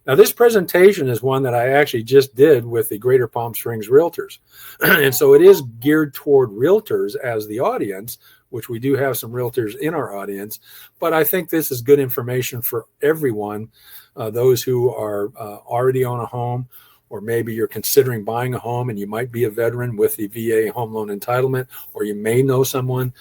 Now, this presentation is one that I actually just did with the Greater Palm Springs Realtors. And so it is geared toward realtors as the audience, which we do have some realtors in our audience. But I think this is good information for everyone, those who are already own a home, or maybe you're considering buying a home and you might be a veteran with the VA home loan entitlement, or you may know someone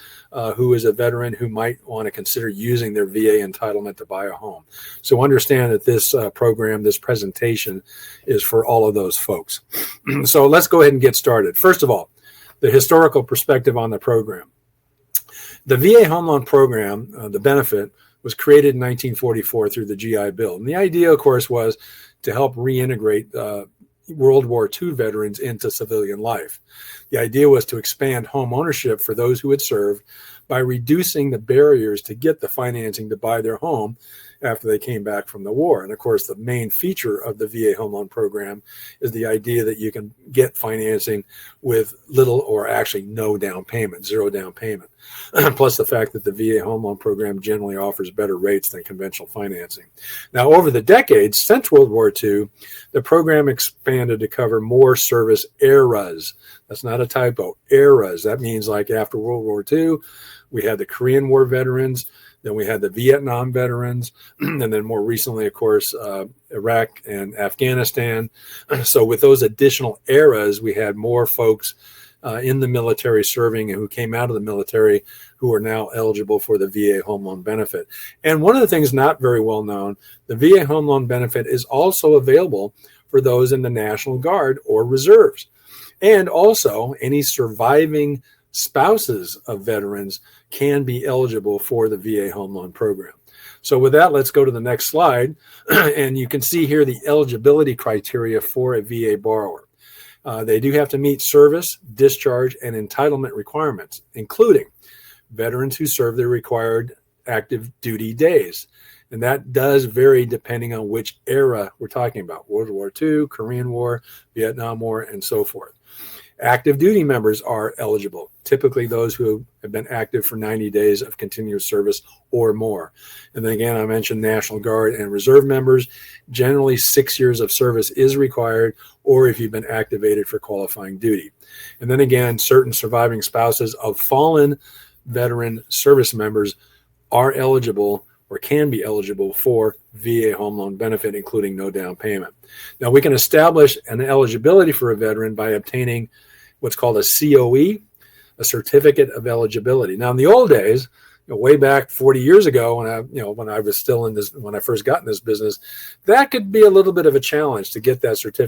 who is a veteran who might want to consider using their VA entitlement to buy a home. So understand that this program, this presentation is for all of those folks. So let's go ahead and get started. First of all, the historical perspective on the program. The VA home loan program, the benefit, was created in 1944 through the GI Bill. And the idea, of course, was to help reintegrate World War II veterans into civilian life. The idea was to expand home ownership for those who had served by reducing the barriers to get the financing to buy their home after they came back from the war. And of course, the main feature of the VA home loan program is the idea that you can get financing with little or actually no down payment, zero down payment. Plus the fact that the VA home loan program generally offers better rates than conventional financing. Now, over the decades since World War II, the program expanded to cover more service eras. That's not a typo, eras. That means like after World War II, we had the Korean War veterans, then we had the Vietnam veterans, and then more recently, of course, Iraq and Afghanistan. So with those additional eras, we had more folks in the military serving and who came out of the military who are now eligible for the VA home loan benefit. And one of the things not very well known, the VA home loan benefit is also available for those in the National Guard or reserves. And also any surviving spouses of veterans can be eligible for the VA home loan program. So with that, let's go to the next slide. And you can see here the eligibility criteria for a VA borrower. They do have to meet service, discharge, and entitlement requirements, including veterans who serve their required active duty days. And that does vary depending on which era we're talking about: World War II, Korean War, Vietnam War, and so forth. Active duty members are eligible, typically those who have been active for 90 days of continuous service or more. And then again, I mentioned National Guard and Reserve members. Generally, 6 years of service is required, or if you've been activated for qualifying duty. And then again, certain surviving spouses of fallen veteran service members are eligible or can be eligible for VA home loan benefit, including no down payment. Now, we can establish an eligibility for a veteran by obtaining what's called a COE, a Certificate of Eligibility. Now, in the old days, way back 40 years ago, when I was still in this, when I first got in this business, that could be a little bit of a challenge to get that certificate